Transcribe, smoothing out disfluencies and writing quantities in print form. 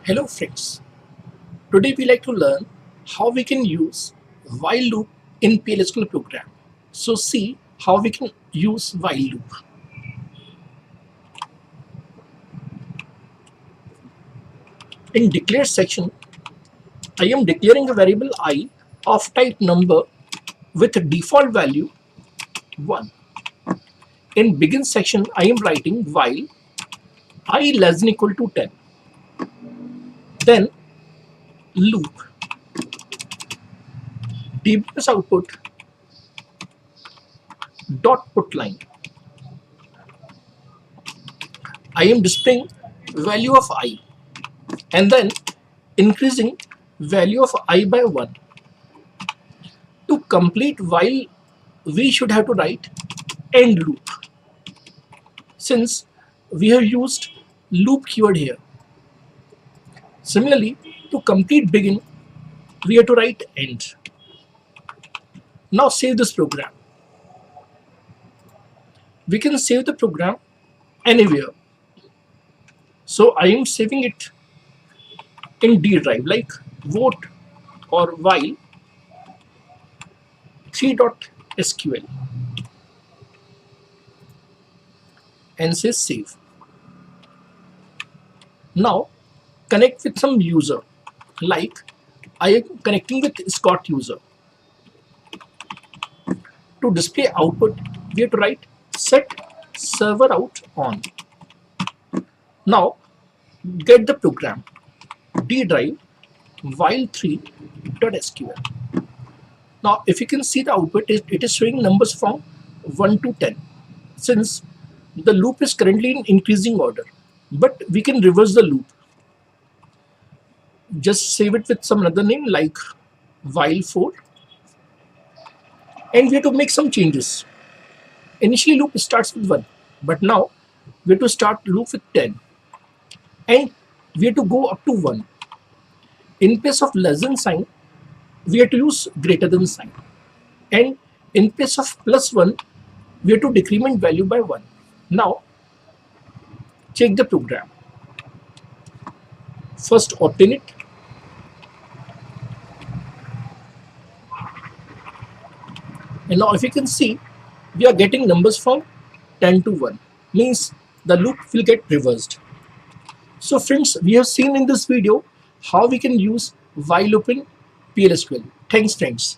Hello friends, today we like to learn how we can use while loop in PLSQL program. So see how we can use while loop. In declare section, I am declaring a variable I of type number with a default value 1. In begin section, I am writing while I less than equal to 10. Then loop dbs output dot put line. I am displaying value of I and then increasing value of I by 1. To complete while, we should have to write end loop, since we have used loop keyword here. Similarly, to complete begin, we have to write end. Now save this program. We can save the program anywhere. So I am saving it in D drive like vote or while 3.sql and say save. Now connect with some user, like I am connecting with Scott user. To display output, we have to write set server out on. Now get the program D drive while3.sql. Now if you can see the output, it is showing numbers from 1 to 10, since the loop is currently in increasing order, but we can reverse the loop. Just save it with some other name like while4, and we have to make some changes. Initially loop starts with 1, but now we have to start loop with 10, and we have to go up to 1. In place of less than sign, we have to use greater than sign, and in place of +1, we have to decrement value by 1. Now check the program. First obtain it, and now if you can see, we are getting numbers from 10 to 1, means the loop will get reversed. So friends, we have seen in this video how we can use while loop in PLSQL. Thanks friends.